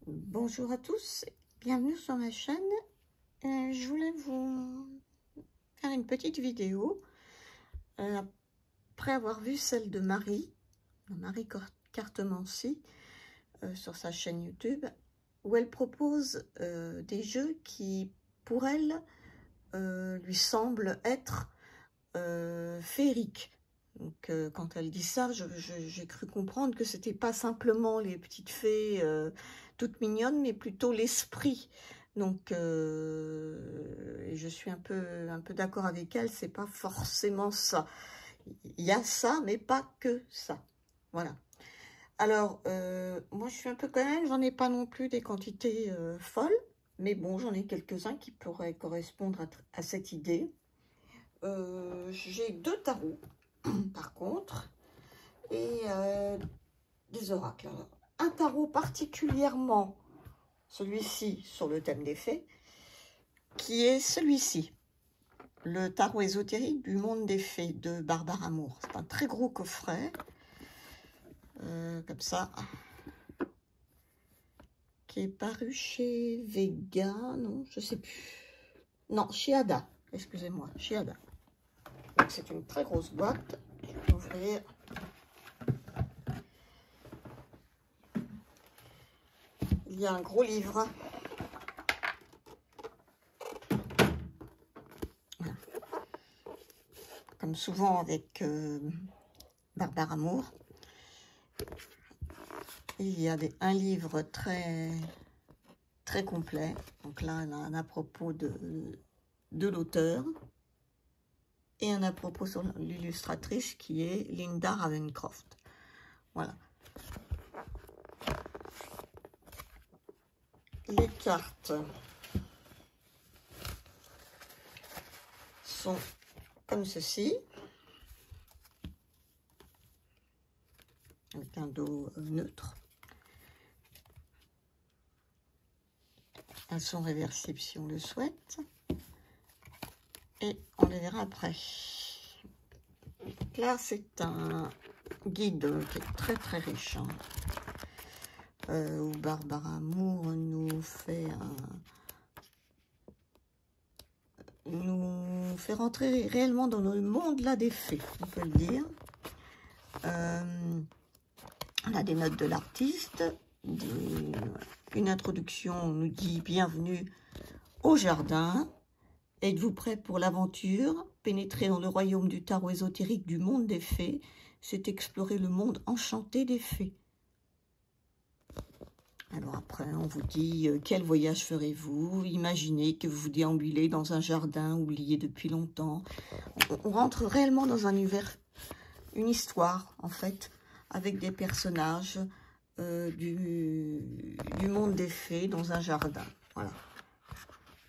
Bonjour à tous, bienvenue sur ma chaîne. Je voulais vous faire une petite vidéo après avoir vu celle de Marie Cartemancy sur sa chaîne YouTube, où elle propose des jeux qui, pour elle, lui semblent être féeriques. Donc, quand elle dit ça, j'ai cru comprendre que c'était pas simplement les petites fées toutes mignonnes, mais plutôt l'esprit. Donc, et je suis un peu d'accord avec elle, c'est pas forcément ça. Il y a ça, mais pas que ça. Voilà. Alors, moi, je suis un peu quand même, j'en ai pas non plus des quantités folles, mais bon, j'en ai quelques-uns qui pourraient correspondre à cette idée. J'ai 2 tarots, par contre, et des oracles. Alors, un tarot particulièrement, celui-ci, sur le thème des fées, qui est celui-ci, le tarot ésotérique du monde des fées de Barbara Moore. C'est un très gros coffret, comme ça, qui est paru chez Vega, non, je sais plus. Non, chez Ada, excusez-moi, chez Ada. C'est une très grosse boîte. Je vais ouvrir. Il y a un gros livre. Voilà. Comme souvent avec Barbara Moore, il y a un livre très complet. Donc là, il y a un à propos de l'auteur et un à propos sur l'illustratrice qui est Linda Ravenscroft. Voilà. Les cartes sont comme ceci, avec un dos neutre. Elles sont réversibles si on le souhaite. Et on les verra après. Donc là, c'est un guide qui est très riche, hein, où Barbara Moore nous fait rentrer réellement dans le monde là des fées, on peut le dire. On a des notes de l'artiste, une introduction, on nous dit bienvenue au jardin. Êtes-vous prêt pour l'aventure? Pénétrer dans le royaume du tarot ésotérique du monde des fées, c'est explorer le monde enchanté des fées. Alors après, on vous dit, quel voyage ferez-vous? Imaginez que vous déambulez dans un jardin oublié depuis longtemps. On rentre réellement dans un univers, une histoire, en fait, avec des personnages du monde des fées dans un jardin. Voilà.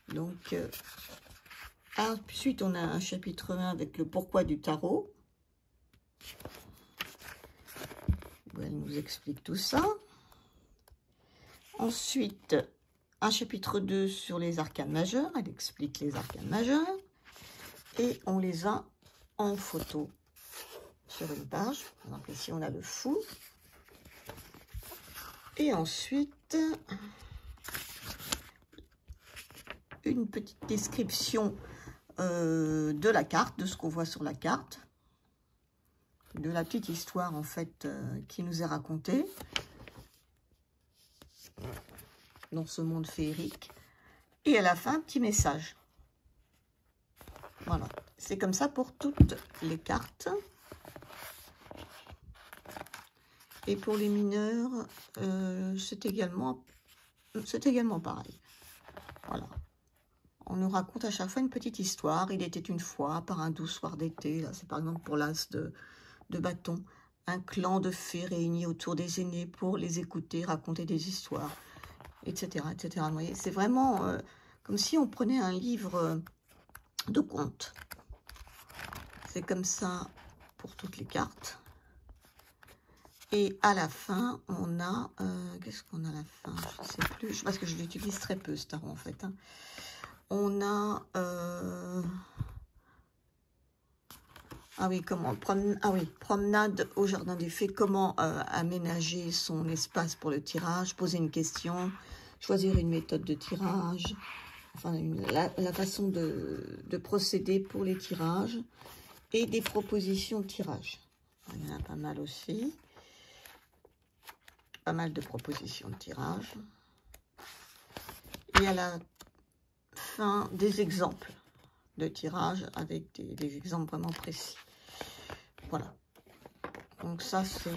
Donc... ensuite, on a un chapitre 1 avec le pourquoi du tarot. Où elle nous explique tout ça. Ensuite, un chapitre 2 sur les arcanes majeurs. Elle explique les arcanes majeurs. Et on les a en photo sur une page. Par exemple, ici, on a le fou. Et ensuite, une petite description de la carte, de ce qu'on voit sur la carte, de la petite histoire en fait qui nous est racontée dans ce monde féerique, et à la fin un petit message. Voilà, c'est comme ça pour toutes les cartes. Et pour les mineurs, c'est également pareil. Voilà. On nous raconte à chaque fois une petite histoire. Il était une fois, par un doux soir d'été, là c'est par exemple pour l'as de bâton, un clan de fées réunis autour des aînés pour les écouter, raconter des histoires, etc. etc. Vous voyez, c'est vraiment comme si on prenait un livre de contes. C'est comme ça pour toutes les cartes. Et à la fin, on a... qu'est-ce qu'on a à la fin? Je ne sais plus, parce que je l'utilise très peu, ce tarot, en fait. Hein. On a Ah oui, promenade au jardin des fées, comment aménager son espace pour le tirage, poser une question, choisir une méthode de tirage, enfin la façon de procéder pour les tirages et des propositions de tirage. Il y en a pas mal aussi, pas mal de propositions de tirage. Et à la fin, des exemples de tirage avec des exemples vraiment précis. Voilà. Donc ça, c'est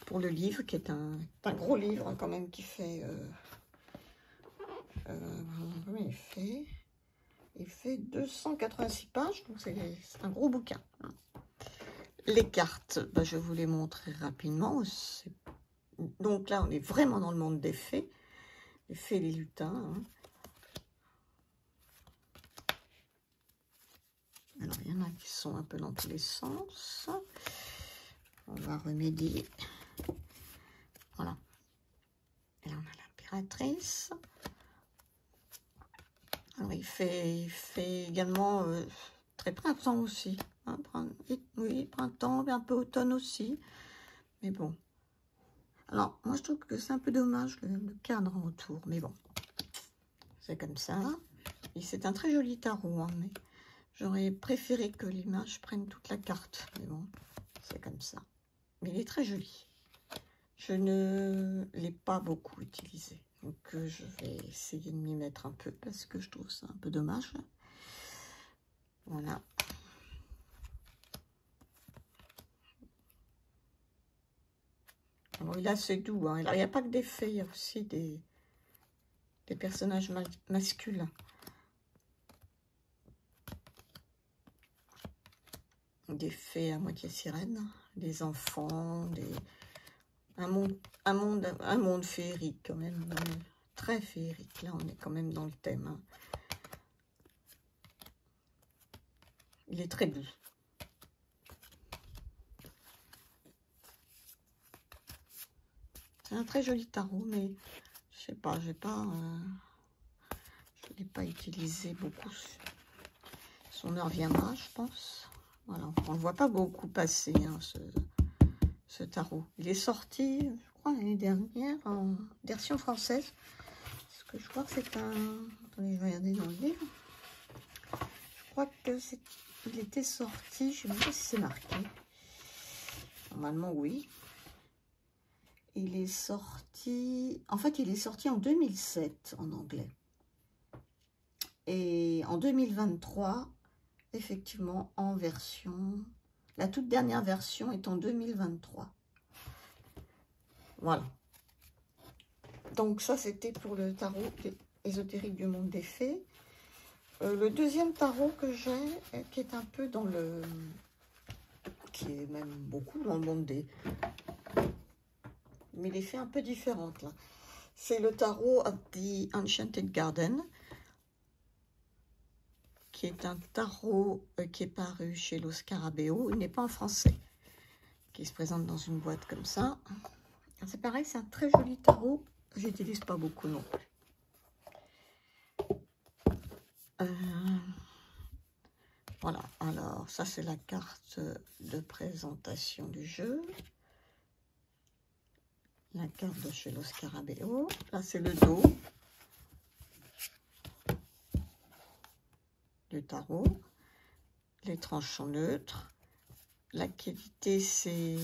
pour le livre, qui est un gros livre quand même, qui fait... combien il fait? Il fait 286 pages, donc c'est un gros bouquin. Les cartes, ben, je vous les montrer rapidement. Donc là, on est vraiment dans le monde des fées. Les fées et les lutins. Hein. Alors, il y en a qui sont un peu dans tous les sens. On va remédier. Voilà. Et là, on a l'impératrice. Alors, il fait également très printemps aussi. Hein, oui, printemps, un peu automne aussi. Mais bon. Alors, moi, je trouve que c'est un peu dommage le cadre autour. Mais bon, c'est comme ça. Et c'est un très joli tarot, hein, mais j'aurais préféré que l'image prenne toute la carte. Mais bon, c'est comme ça. Mais il est très joli. Je ne l'ai pas beaucoup utilisé. Donc, je vais essayer de m'y mettre un peu parce que je trouve ça un peu dommage. Voilà. Alors, il est assez doux. Hein. Alors, il n'y a pas que des fées, il y a aussi des personnages masculins. Des fées à moitié sirènes, des enfants, un monde féerique quand même, très féerique. Là, on est quand même dans le thème. Hein. Il est très beau. C'est un très joli tarot, mais je sais pas, je l'ai pas utilisé beaucoup. Son heure viendra, je pense. Voilà, on ne voit pas beaucoup passer hein, ce tarot. Il est sorti, je crois, l'année dernière en version française. Parce que je crois que c'est un... Attendez, je vais regarder dans le livre. Je crois que il était sorti, je ne sais pas si c'est marqué. Normalement, oui. Il est sorti... En fait, il est sorti en 2007 en anglais. Et en 2023, effectivement, en version... La toute dernière version est en 2023. Voilà. Donc ça, c'était pour le tarot ésotérique du monde des fées. Le deuxième tarot que j'ai, qui est un peu dans le... qui est même beaucoup dans le monde des... Mais les fées un peu différentes, là. C'est le tarot of the Enchanted Garden, qui est un tarot qui est paru chez Los Scarabeo. Il n'est pas en français, qui se présente dans une boîte comme ça. C'est pareil, c'est un très joli tarot. J'utilise pas beaucoup non plus. Voilà, alors ça c'est la carte de présentation du jeu. La carte de chez Los Scarabeo. Là c'est le dos du tarot. Les tranches sont neutres. La qualité c'est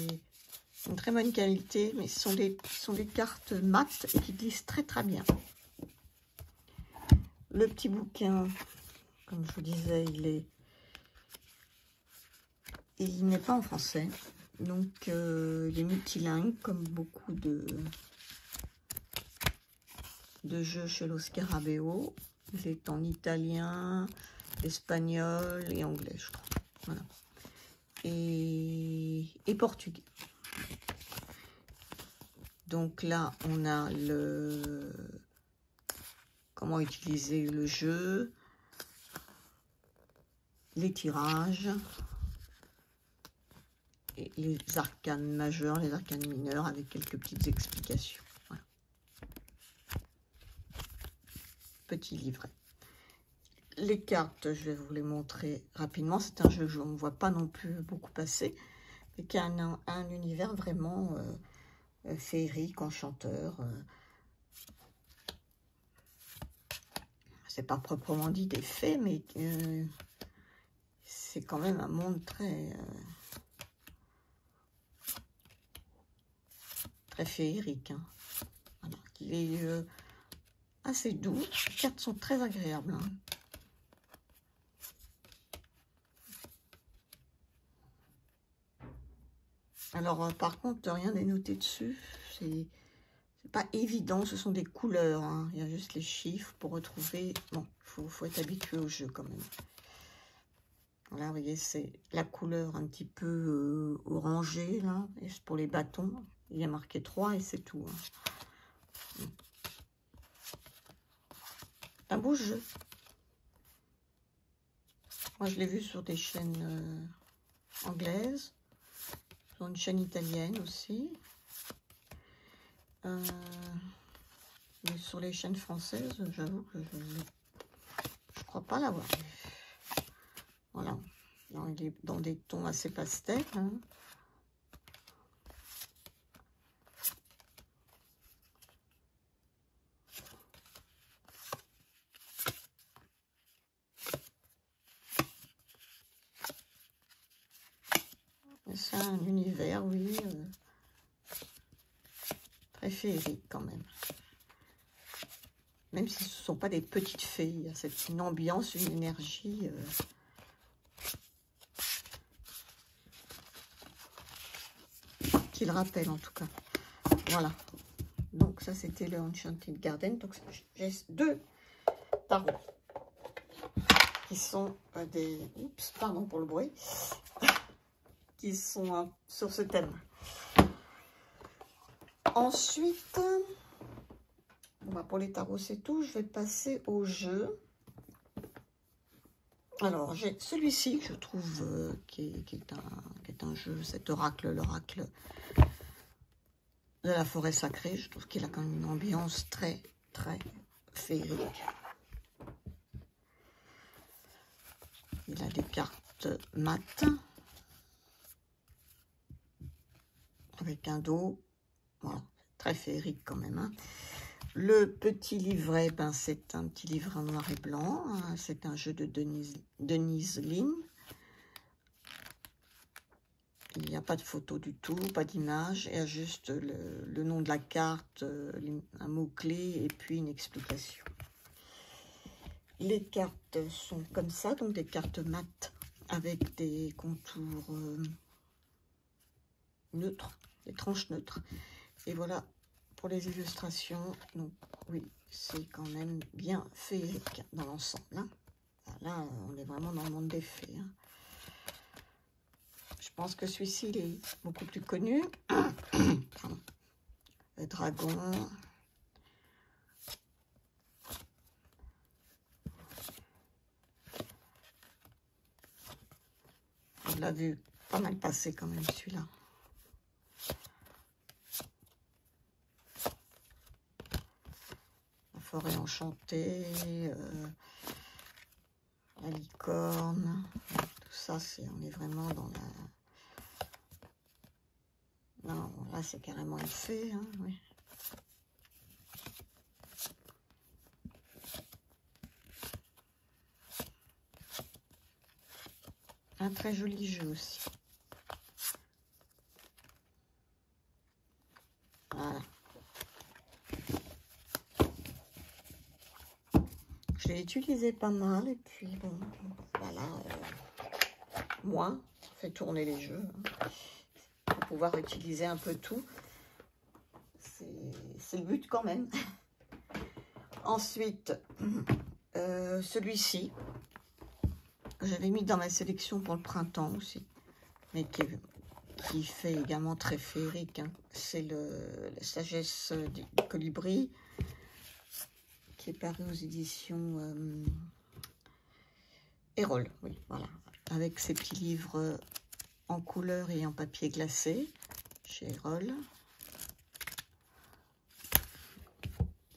une très bonne qualité, mais ce sont des cartes mates qui glissent très très bien. Le petit bouquin, comme je vous disais, il n'est pas en français, donc il est multilingue comme beaucoup de jeux chez Los Scarabeo. Il est en italien, espagnol et anglais, je crois. Voilà. Et portugais. Donc là, on a comment utiliser le jeu, les tirages, et les arcanes majeures, les arcanes mineures, avec quelques petites explications. Voilà. Petit livret. les cartes, je vais vous les montrer rapidement. C'est un jeu que je ne vois pas non plus beaucoup passer, mais qui a un univers vraiment féerique, enchanteur. C'est pas proprement dit des fées, mais c'est quand même un monde très, très féerique. Hein. Voilà. Il est assez doux. Les cartes sont très agréables. Hein. Alors, par contre, rien n'est noté dessus. C'est pas évident. Ce sont des couleurs. Hein. Il y a juste les chiffres pour retrouver. Bon, faut être habitué au jeu quand même. Là, vous voyez, c'est la couleur un petit peu orangée, là. Et pour les bâtons, il y a marqué 3 et c'est tout. Hein. Un beau jeu. Moi, je l'ai vu sur des chaînes anglaises. Sur une chaîne italienne aussi. Mais sur les chaînes françaises, j'avoue que je crois pas l'avoir vu. Voilà. Il est dans des tons assez pastels. Hein. C'est un univers, oui, très féerique quand même. Même si ce ne sont pas des petites fées, il y a une ambiance, une énergie. Qui le rappelle en tout cas. Voilà. Donc ça c'était le Enchanted Garden. Donc j'ai 2 tarots qui sont des... Oups, pardon pour le bruit. Qui sont sur ce thème. Ensuite, bon, pour les tarots c'est tout. Je vais passer au jeu. Alors j'ai celui-ci que je trouve qui est un jeu, cet oracle, l'oracle de la forêt sacrée. Je trouve qu'il a quand même une ambiance très très féerique. Il a des cartes mat avec un dos, voilà, très féerique quand même. Hein. Le petit livret, ben, c'est un petit livre en noir et blanc. Hein. C'est un jeu de Denise Lin. Il n'y a pas de photo du tout, pas d'image. Il y a juste le nom de la carte, un mot-clé et puis une explication. Les cartes sont comme ça, donc des cartes mat avec des contours neutres, des tranches neutres. Et voilà pour les illustrations. Donc oui, c'est quand même bien féerique dans l'ensemble. Hein. Là, on est vraiment dans le monde des fées. Hein. Je pense que celui-ci, il est beaucoup plus connu. Le dragon. On l'a vu pas mal passer quand même, celui-là. La forêt enchantée, la licorne, tout ça, on est vraiment dans la... Non, là, c'est carrément une fée, hein, oui. Un très joli jeu aussi. Voilà. Je l'ai utilisé pas mal et puis bon, voilà. Moi, ça fait tourner les jeux. Hein. Pour pouvoir utiliser un peu tout. C'est le but quand même. Ensuite, celui-ci, j'avais mis dans ma sélection pour le printemps aussi, mais qui fait également très féerique. Hein. C'est la sagesse du colibri, qui est paru aux éditions Erol, oui, voilà, avec ses petits livres en couleur et en papier glacé chez Erol.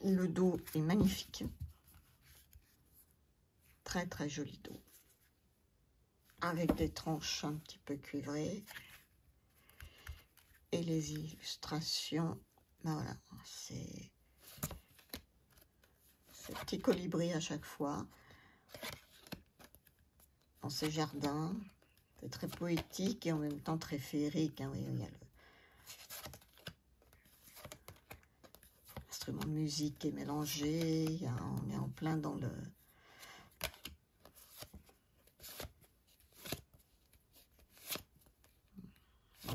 Le dos est magnifique. très très joli dos. Avec des tranches un petit peu cuivrées. Et les illustrations, ben voilà, c'est ce petit colibri à chaque fois. Dans ces jardins, c'est très poétique et en même temps très féerique. Hein, oui, il y a l'instrument de musique qui est mélangé, on est en plein dans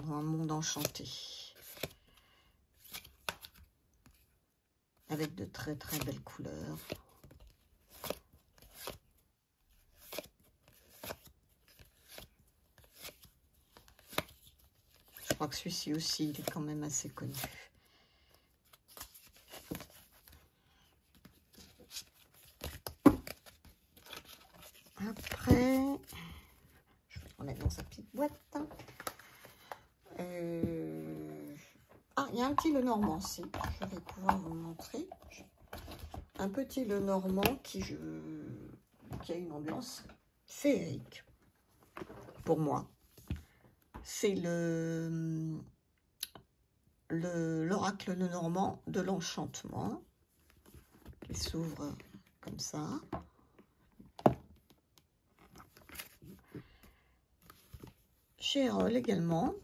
un monde enchanté. Avec de très très belles couleurs. Je crois que celui-ci aussi, il est quand même assez connu. Après, je vais le remettre dans sa petite boîte. Ah, il y a un petit Lenormand, si. Je vais pouvoir vous le montrer. Un petit Lenormand qui a une ambiance féerique. Pour moi. C'est l'oracle Lenormand de l'enchantement. Qui s'ouvre comme ça. Chez Erol également.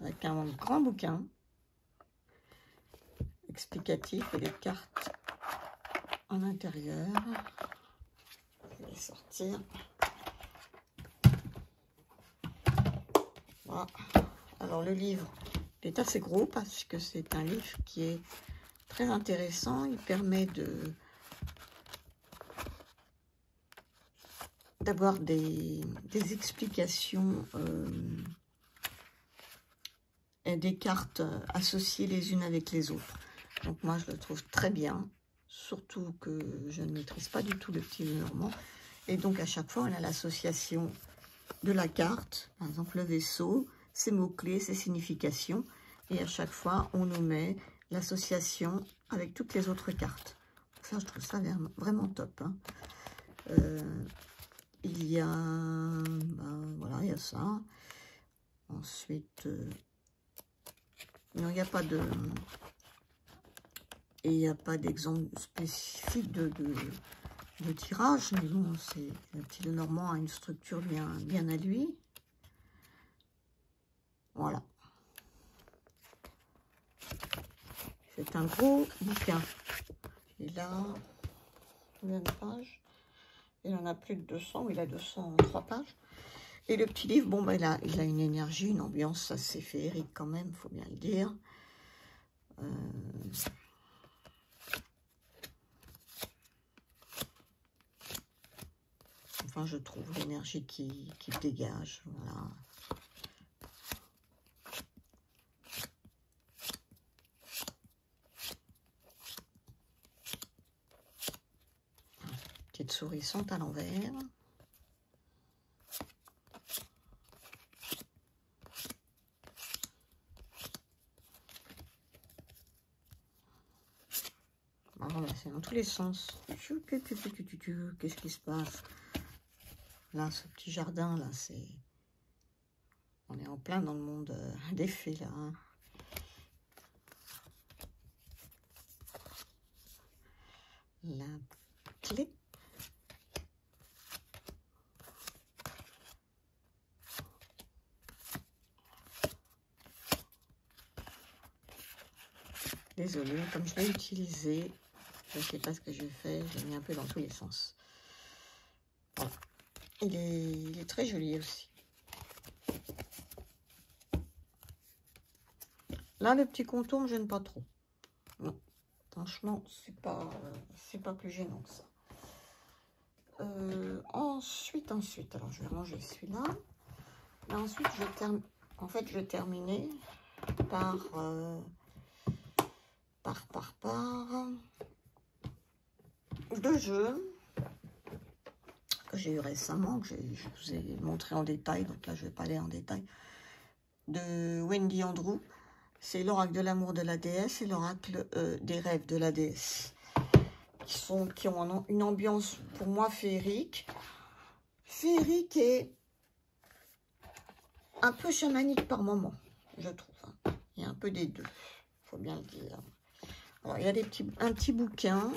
Avec un grand bouquin explicatif et des cartes en intérieur. Je vais les sortir. Voilà. Alors le livre est assez gros parce que c'est un livre qui est très intéressant. Il permet d'avoir des explications et des cartes associées les unes avec les autres. Donc moi je le trouve très bien, surtout que je ne maîtrise pas du tout le petit Lenormand. Et donc à chaque fois on a l'association de la carte, par exemple le vaisseau, ses mots-clés, ses significations. Et à chaque fois on nous met l'association avec toutes les autres cartes. Ça je trouve ça vraiment top. Hein. Il y a, voilà, il y a ça. Ensuite, non, il n'y a pas de... Et il n'y a pas d'exemple spécifique de tirage, mais bon, c'est le petit Lenormand a une structure bien à lui. Voilà. C'est un gros bouquin. Il a combien de pages? Il en a plus de 200, il a 203 pages. Et le petit livre, bon, ben, il a une énergie, une ambiance assez féerique quand même, il faut bien le dire. Enfin, je trouve l'énergie qui dégage, voilà. Petite souris sont à l'envers. Voilà, c'est dans tous les sens. Qu'est-ce qui se passe? Là, ce petit jardin, là, c'est... On est en plein dans le monde des fées, là. Hein. La clé. Désolée, comme je l'ai utilisé, je ne sais pas ce que je fais, j'ai mis un peu dans tous les sens. Voilà. Il est très joli aussi. Là, le petit contour, je n'aime pas trop. Non, franchement, c'est pas plus gênant que ça. Ensuite, alors je vais ranger celui-là. Ensuite, je vais terminer par deux jeux que j'ai eu récemment, que je vous ai montré en détail, donc là je ne vais pas aller en détail, de Wendy Andrew. C'est l'oracle de l'amour de la déesse et l'oracle des rêves de la déesse. qui ont une ambiance pour moi féerique. Féerique et un peu chamanique par moment, je trouve. Il y a un peu des deux, il faut bien le dire. Alors, il y a un petit bouquin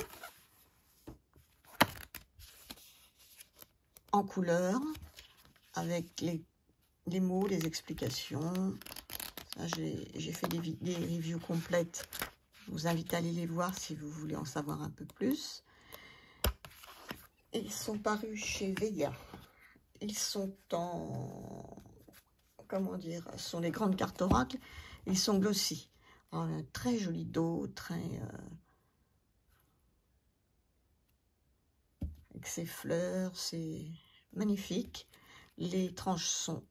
en couleur avec les mots, les explications. J'ai fait des reviews complètes. Je vous invite à aller les voir si vous voulez en savoir un peu plus. Ils sont parus chez Vega. Ils sont en... Comment dire? Ce sont les grandes cartes oracles. Ils sont glossy. Alors, un très joli dos, très... avec ses fleurs, c'est magnifique. Les tranches sont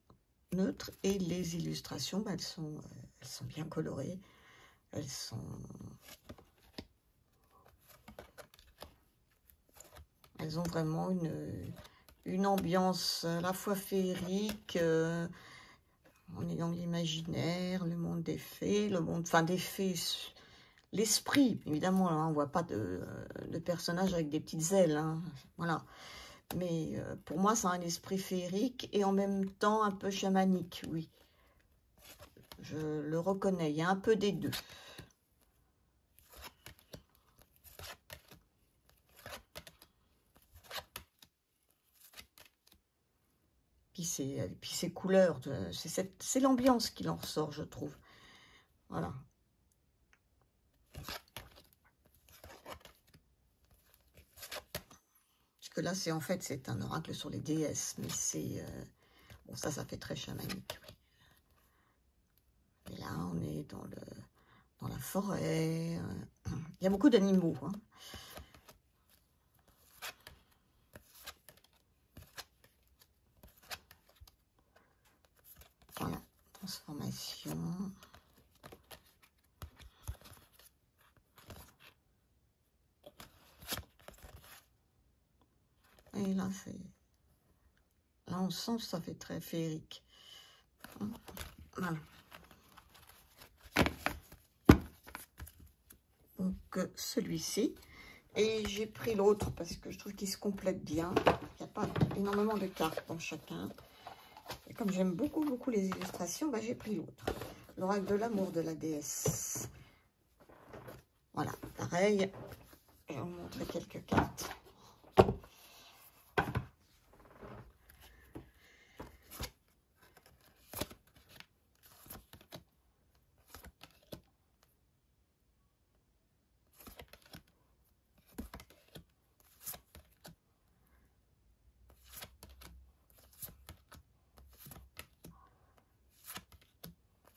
neutres et les illustrations, bah, elles sont bien colorées. Elles ont vraiment une ambiance à la fois féerique, on est dans l'imaginaire, le monde des fées, enfin des fées, l'esprit, évidemment, là, on ne voit pas de personnages avec des petites ailes, hein, voilà. Mais pour moi, c'est un esprit féerique et en même temps un peu chamanique, oui. Je le reconnais, il y a un peu des deux. Puis ces couleurs, c'est l'ambiance qui en ressort, je trouve. Voilà. Parce que là, en fait, c'est un oracle sur les déesses, mais c'est... bon, ça fait très chamanique, oui. Et là, on est dans la forêt. Il y a beaucoup d'animaux, hein. Voilà, transformation. Et là, là, on sent que ça fait très féerique. Voilà. Donc, celui-ci. Et j'ai pris l'autre parce que je trouve qu'il se complète bien. Il n'y a pas énormément de cartes dans chacun. Et comme j'aime beaucoup, beaucoup les illustrations, bah, j'ai pris l'autre. L'oracle de l'amour de la déesse. Voilà, pareil. Je vais vous montrer quelques cartes.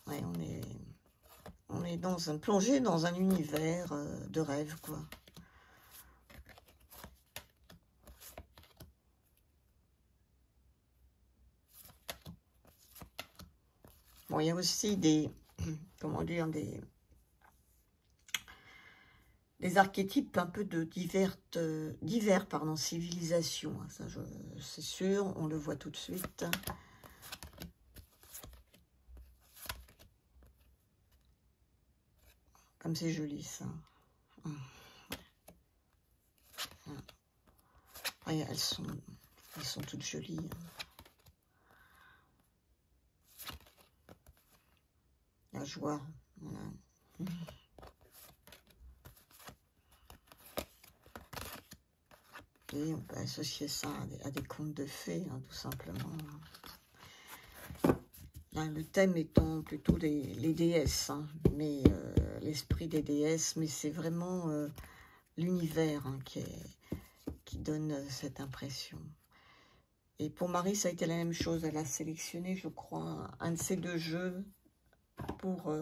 Ouais, on est plongé dans un univers de rêve, quoi. Bon, il y a aussi des, comment dire, des archétypes un peu de diverses civilisations. Ça, c'est sûr, on le voit tout de suite. Comme c'est joli, ça. Ouais, elles sont toutes jolies. La joie, voilà. Et on peut associer ça à des contes de fées, hein, tout simplement. Là, le thème étant plutôt les déesses, hein, mais l'esprit des déesses, mais c'est vraiment l'univers, hein, qui donne cette impression. Et pour Marie, ça a été la même chose. Elle a sélectionné, je crois, un de ces deux jeux pour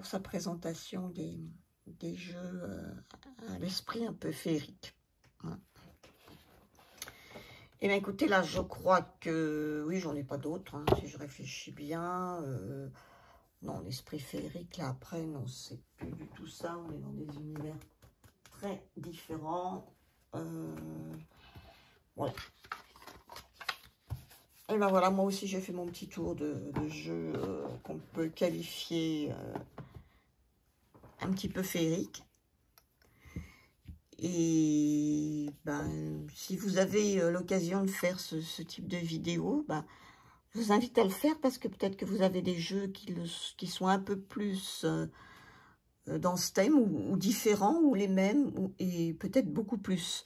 sa présentation des jeux à l'esprit un peu féerique. Voilà. Et bien écoutez, là, je crois que... Oui, j'en ai pas d'autres, hein, si je réfléchis bien. Non, l'esprit féerique, là, après, non, c'est plus du tout ça. On est dans des univers très différents. Voilà. Et ben voilà, moi aussi, j'ai fait mon petit tour de jeu qu'on peut qualifier un petit peu féerique. Et ben, si vous avez l'occasion de faire ce type de vidéo, ben, je vous invite à le faire parce que peut-être que vous avez des jeux qui sont un peu plus dans ce thème ou différents ou les mêmes et peut-être beaucoup plus.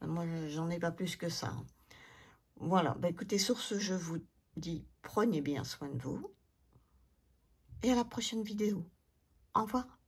Moi, j'en ai pas plus que ça. Voilà, bah écoutez, sur ce, je vous dis prenez bien soin de vous et à la prochaine vidéo. Au revoir.